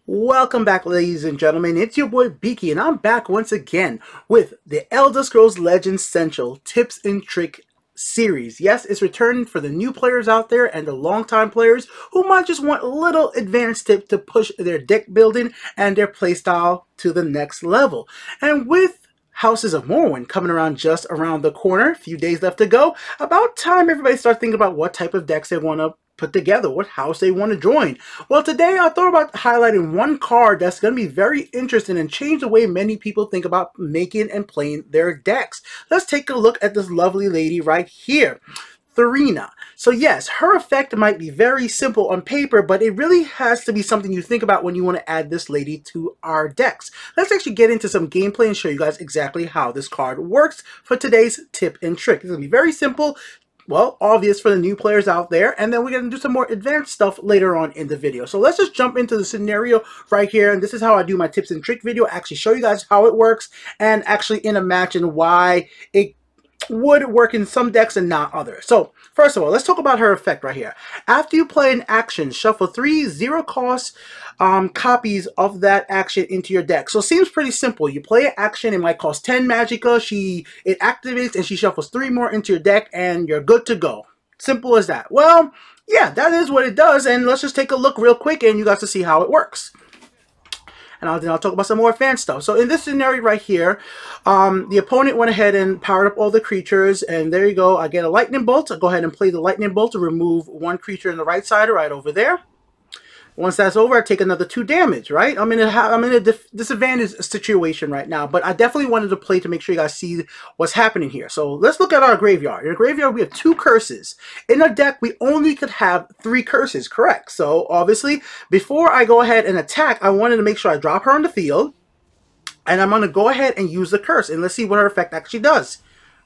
Welcome back, ladies and gentlemen. It's your boy Beaky, and I'm back once again with the Elder Scrolls Legends Central Tips and Trick series. Yes, it's returning for the new players out there and the longtime players who might just want a little advanced tip to push their deck building and their playstyle to the next level. And with Houses of Morrowind coming around just around the corner, a few days left to go, about time everybody starts thinking about what type of decks they want to put together, what house they want to join. Well, today I thought about highlighting one card that's going to be very interesting and change the way many people think about making and playing their decks. Let's take a look at this lovely lady right here, Therana. So yes, her effect might be very simple on paper, but it really has to be something you think about when you want to add this lady to our decks. Let's actually get into some gameplay and show you guys exactly how this card works for today's tip and trick. It's going to be very simple. Well, obvious for the new players out there, and then we're going to do some more advanced stuff later on in the video. So let's just jump into the scenario right here, and this is how I do my tips and trick video. I actually show you guys how it works, and actually in a match and why it would work in some decks and not others. So first of all, let's talk about her effect right here. After you play an action, shuffle 3 0-cost copies of that action into your deck. So it seems pretty simple. You play an action, it might cost 10 Magicka, it activates and she shuffles 3 more into your deck and you're good to go. Simple as that. Well, yeah, that is what it does, and let's just take a look real quick and you guys to see how it works. And then I'll talk about some more advanced stuff. So in this scenario right here, the opponent went ahead and powered up all the creatures, and there you go. I get a lightning bolt. I'll go ahead and play the lightning bolt to remove one creature on the right side right over there. Once that's over, I take another 2 damage, right? I'm in a disadvantaged situation right now, but I definitely wanted to play to make sure you guys see what's happening here. So let's look at our graveyard. In the graveyard, we have 2 curses. In our deck, we only could have 3 curses, correct? So obviously, before I go ahead and attack, I wanted to make sure I drop her on the field, and I'm going to go ahead and use the curse, and let's see what her effect actually does.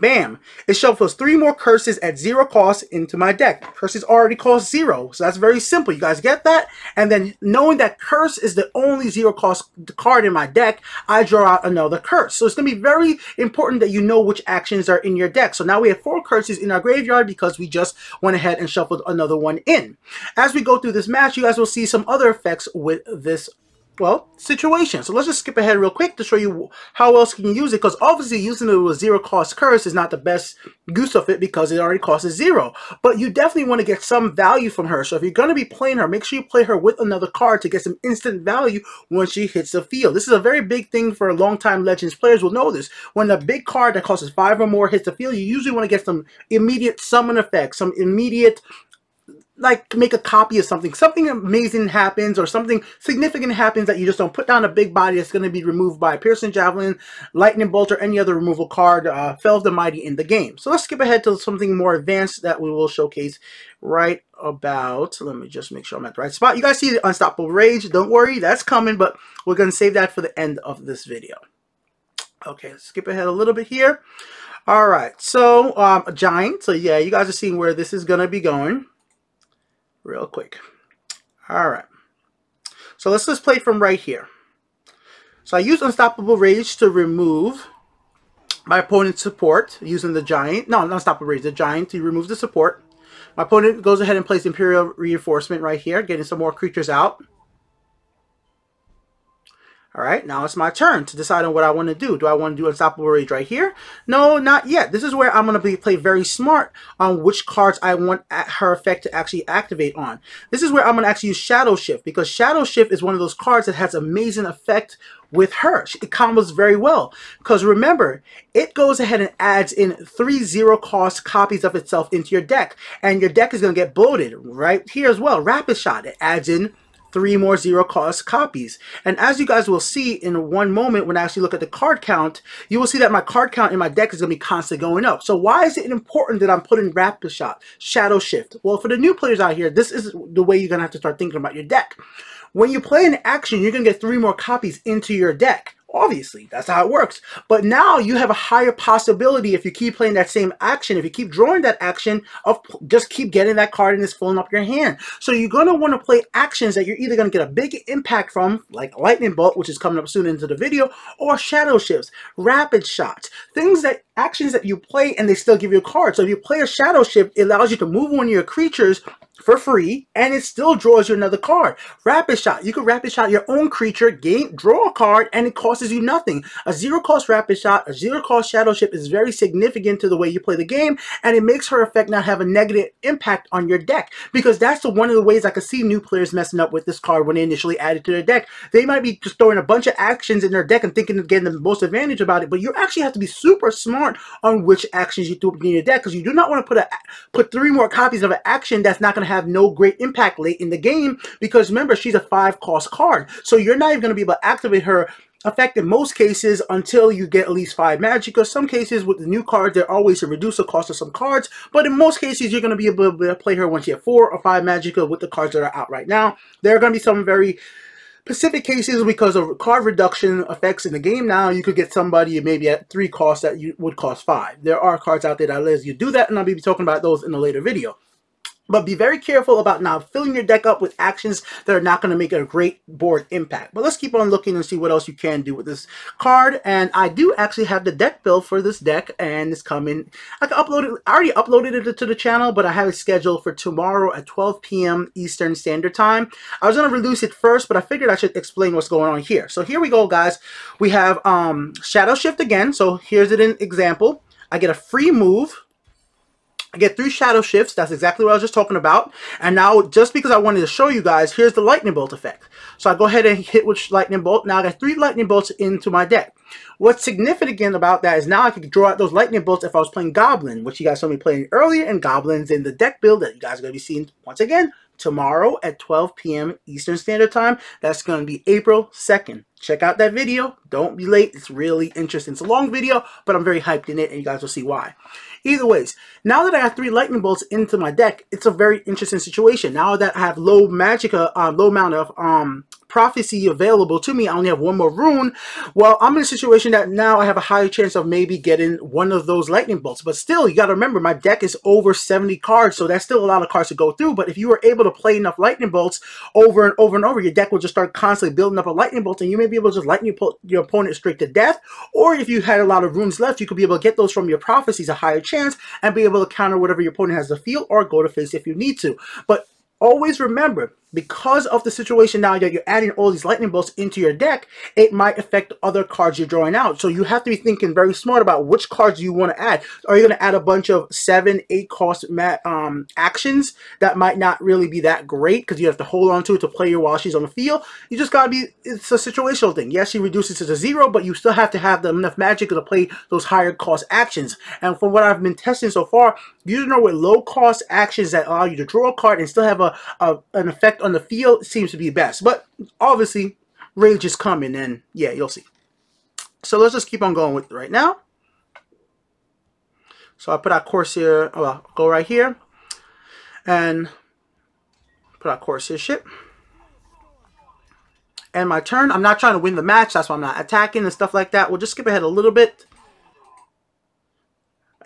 Bam! It shuffles 3 more curses at 0 cost into my deck. Curses already cost 0, so that's very simple. You guys get that? And then knowing that curse is the only 0 cost card in my deck, I draw out another curse. So it's going to be very important that you know which actions are in your deck. So now we have 4 curses in our graveyard because we just went ahead and shuffled another one in. As we go through this match, you guys will see some other effects with this situation. So let's just skip ahead real quick to show you how else you can use it, because obviously using it with 0 cost curse is not the best use of it because it already costs 0. But you definitely want to get some value from her. So if you're going to be playing her, make sure you play her with another card to get some instant value when she hits the field. This is a very big thing for long-time Legends players will know this. When a big card that costs 5 or more hits the field, you usually want to get some immediate summon effects, some immediate, like, make a copy of something amazing happens or something significant happens that you just don't put down a big body that's going to be removed by Piercing Javelin, Lightning Bolt, or any other removal card, Fell of the Mighty in the game. So let's skip ahead to something more advanced that we will showcase right about. Let me just make sure I'm at the right spot. You guys see the Unstoppable Rage. Don't worry, that's coming, but we're going to save that for the end of this video. Okay, let's skip ahead a little bit here. All right, so a giant. So yeah, you guys are seeing where this is going to be going. Real quick. Alright. So let's just play from right here. So I use Unstoppable Rage to remove my opponent's support using the giant. No, not Unstoppable Rage, the giant to remove the support. My opponent goes ahead and plays Imperial Reinforcement right here, getting some more creatures out. Alright, now it's my turn to decide on what I want to do. Do I want to do Unstoppable Rage right here? No, not yet. This is where I'm going to play very smart on which cards I want her effect to actually activate on. This is where I'm going to actually use Shadow Shift, because Shadow Shift is one of those cards that has amazing effect with her. It combos very well, because remember, it goes ahead and adds in 3 0-cost copies of itself into your deck, and your deck is going to get bloated right here as well. Rapid Shot, it adds in 3 more 0-cost copies. And as you guys will see in one moment when I actually look at the card count, you will see that my card count in my deck is going to be constantly going up. So why is it important that I'm putting Rapid Shot, Shadow Shift? Well, for the new players out here, this is the way you're going to have to start thinking about your deck. When you play an action, you're going to get 3 more copies into your deck. Obviously, that's how it works. But now you have a higher possibility, if you keep playing that same action, if you keep drawing that action, of just keep getting that card and it's filling up your hand. So you're going to want to play actions that you're either going to get a big impact from, like Lightning Bolt, which is coming up soon into the video, or Shadow Shifts, Rapid Shots, actions that you play and they still give you a card. So if you play a Shadow Shift, it allows you to move one of your creatures for free, and it still draws you another card. Rapid Shot. You can Rapid Shot your own creature, draw a card, and it costs you nothing. A zero cost Rapid Shot, a zero cost Shadow Shift is very significant to the way you play the game, and it makes her effect not have a negative impact on your deck, because that's one of the ways I could see new players messing up with this card when they initially add it to their deck. They might be just throwing a bunch of actions in their deck and thinking of getting the most advantage about it, but you actually have to be super smart on which actions you throw in your deck, because you do not want to put 3 more copies of an action that's not going to have no great impact late in the game, because remember, she's a 5 cost card, so you're not even going to be able to activate her effect in most cases until you get at least 5 Magicka. Some cases with the new cards, there are ways to reduce the cost of some cards, but in most cases you're going to be able to play her once you have 4 or 5 Magicka with the cards that are out right now. There are going to be some very specific cases because of card reduction effects in the game. Now you could get somebody maybe at 3 costs that you would cost 5. There are cards out there that allows you to do that, and I'll be talking about those in a later video. But be very careful about now filling your deck up with actions that are not going to make a great board impact. But let's keep on looking and see what else you can do with this card. And I do actually have the deck build for this deck, and it's coming. I already uploaded it to the channel, but I have it scheduled for tomorrow at 12 p.m. Eastern Standard Time. I was going to release it first, but I figured I should explain what's going on here. So here we go, guys. We have Shadow Shift again. So here's an example. I get a free move. I get 3 Shadow Shifts. That's exactly what I was just talking about. And now, just because I wanted to show you guys, here's the Lightning Bolt effect. So I go ahead and hit with Lightning Bolt. Now I got 3 Lightning Bolts into my deck. What's significant about that is now I can draw out those Lightning Bolts if I was playing Goblin, which you guys saw me playing earlier, and Goblin's in the deck build that you guys are going to be seeing once again tomorrow at 12 p.m. Eastern Standard Time. That's going to be April 2nd. Check out that video. Don't be late. It's really interesting. It's a long video, but I'm very hyped in it, and you guys will see why. Either ways, now that I have 3 Lightning Bolts into my deck, it's a very interesting situation. Now that I have low Magicka, low amount of prophecy available to me, I only have 1 more rune. Well, I'm in a situation that now I have a higher chance of maybe getting one of those Lightning Bolts. But still, you got to remember, my deck is over 70 cards, so that's still a lot of cards to go through. But if you were able to play enough Lightning Bolts over and over and over, your deck will just start constantly building up a Lightning Bolt, and you may be able to just lightning your opponent straight to death. Or if you had a lot of runes left, you could be able to get those from your prophecies, a higher chance, and be able to counter whatever your opponent has to field or go to face if you need to. But always remember, because of the situation now that you're adding all these Lightning Bolts into your deck, it might affect other cards you're drawing out. So you have to be thinking very smart about which cards you want to add. Are you going to add a bunch of 7, 8 cost actions that might not really be that great because you have to hold on to it to play her while she's on the field? You just got to be, it's a situational thing. Yes, she reduces it to 0, but you still have to have enough Magicka to play those higher cost actions. And from what I've been testing so far, you know, with low cost actions that allow you to draw a card and still have an effect on the field seems to be best. But obviously Rage is coming, and yeah, you'll see. So let's just keep on going with it right now. So I put our Corsair, well, go right here and put our Corsair ship. And my turn, I'm not trying to win the match, that's why I'm not attacking and stuff like that. We'll just skip ahead a little bit.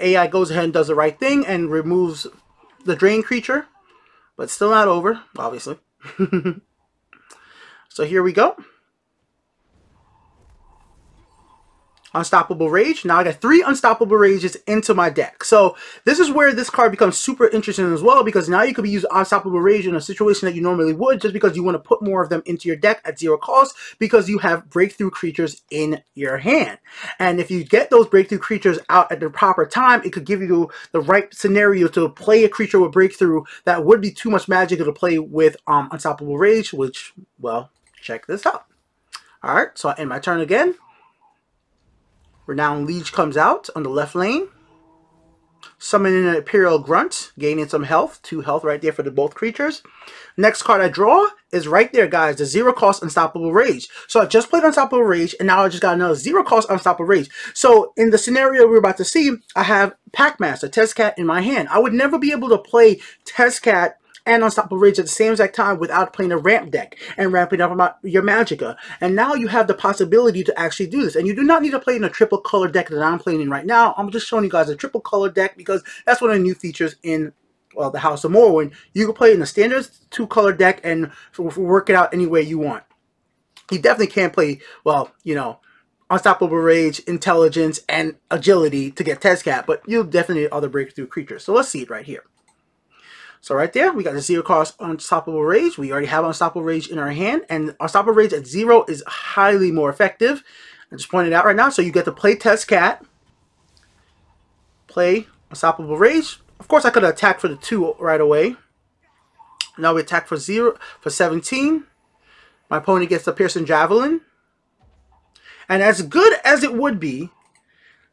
AI goes ahead and does the right thing and removes the drain creature, but still not over, obviously. So here we go. Unstoppable Rage. Now I got 3 Unstoppable Rages into my deck. So this is where this card becomes super interesting as well, because now you could be using Unstoppable Rage in a situation that you normally would, just because you want to put more of them into your deck at 0 cost, because you have breakthrough creatures in your hand. And if you get those breakthrough creatures out at the proper time, it could give you the right scenario to play a creature with breakthrough that would be too much magic to play with Unstoppable Rage, which, well, check this out. Alright, so I end my turn again. Renowned Liege comes out on the left lane. Summoning an Imperial Grunt, gaining some health. 2 health right there for the both creatures. Next card I draw is right there, guys. The 0 cost Unstoppable Rage. So I just played Unstoppable Rage, and now I just got another 0 cost Unstoppable Rage. So in the scenario we're about to see, I have Pac-Master, Tezcat in my hand. I would never be able to play Tezcat and Unstoppable Rage at the same exact time without playing a ramp deck and ramping up your Magicka. And now you have the possibility to actually do this. And you do not need to play in a triple color deck that I'm playing in right now. I'm just showing you guys a triple color deck because that's one of the new features in, well, the House of Morrowind. You can play in a standard 2 color deck and work it out any way you want. You definitely can't play, well, you know, Unstoppable Rage, Intelligence, and Agility to get Tezcat, but you'll definitely need other breakthrough creatures. So let's see it right here. So right there, we got the 0 cost Unstoppable Rage. We already have Unstoppable Rage in our hand, and Unstoppable Rage at 0 is highly more effective. I just pointed out right now, so you get to play Test Cat, play Unstoppable Rage. Of course, I could have attacked for the 2 right away. Now we attack for 17. My opponent gets the Piercing Javelin. And as good as it would be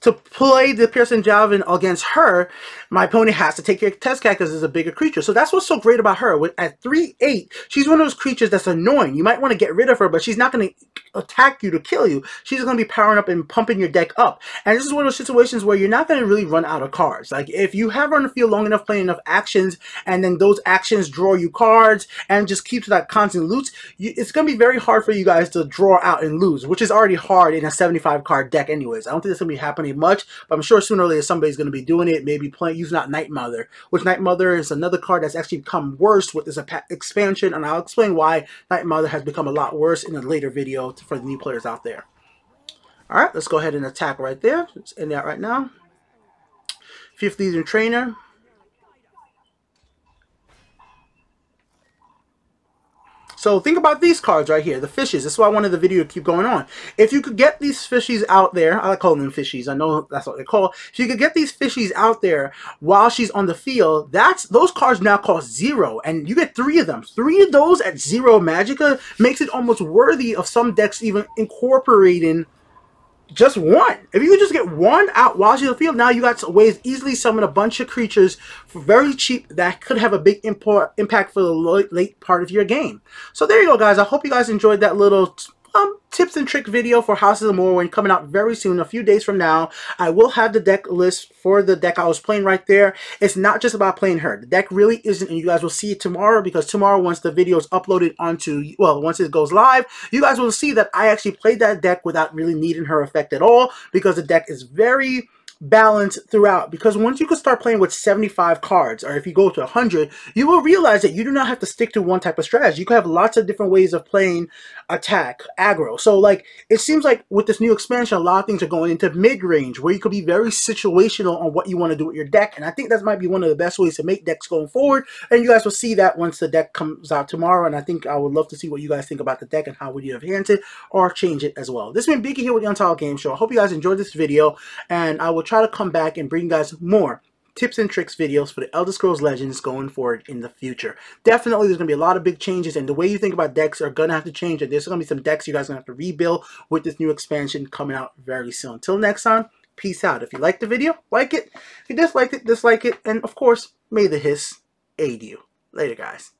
to play the Piercing Javelin against her, my opponent has to take your Test Cat because it's a bigger creature. So that's what's so great about her. At 3/8, she's one of those creatures that's annoying. You might want to get rid of her, but she's not going to attack you to kill you. She's going to be powering up and pumping your deck up. And this is one of those situations where you're not going to really run out of cards. Like, if you have her on the field long enough, playing enough actions, and then those actions draw you cards and just keeps that constant loot, it's going to be very hard for you guys to draw out and lose, which is already hard in a 75 card deck anyways. I don't think that's going to be happening much, but I'm sure sooner or later somebody's going to be doing it, maybe using out Night Mother, which Night Mother is another card that's actually become worse with this expansion, and I'll explain why Night Mother has become a lot worse in a later video for the new players out there. Alright, let's go ahead and attack right there. Let's end that right now. 5th Legion Trainer. So think about these cards right here, the fishes. That's why I wanted the video to keep going on. If you could get these fishies out there, I like calling them fishies, I know that's what they're called. If you could get these fishies out there while she's on the field, those cards now cost 0, and you get 3 of them. 3 of those at 0 Magicka makes it almost worthy of some decks even incorporating just 1. If you could just get 1 out while she's on the field, now you got ways easily summon a bunch of creatures for very cheap that could have a big impact for the late part of your game. So there you go, guys. I hope you guys enjoyed that little tips and trick video for Houses of Morrowind coming out very soon, a few days from now. I will have the deck list for the deck I was playing right there. It's not just about playing her. The deck really isn't, and you guys will see it tomorrow, because tomorrow, once the video is uploaded onto, well, once it goes live, you guys will see that I actually played that deck without really needing her effect at all, because the deck is very balance throughout. Because once you can start playing with 75 cards, or if you go to 100, you will realize that you do not have to stick to one type of strategy. You can have lots of different ways of playing attack, aggro. So like, it seems like with this new expansion, a lot of things are going into mid-range, where you could be very situational on what you want to do with your deck. And I think that might be one of the best ways to make decks going forward. And you guys will see that once the deck comes out tomorrow. And I think I would love to see what you guys think about the deck and how would you enhance it or change it as well. This has been Beaky here with the Untitled Game Show. I hope you guys enjoyed this video, and I will try to come back and bring you guys more tips and tricks videos for the Elder Scrolls Legends going forward in the future. Definitely there's going to be a lot of big changes, and the way you think about decks are going to have to change, and there's going to be some decks you guys are going to have to rebuild with this new expansion coming out very soon. Until next time, peace out. If you liked the video, like it. If you disliked it, dislike it. And of course, may the hiss aid you. Later, guys.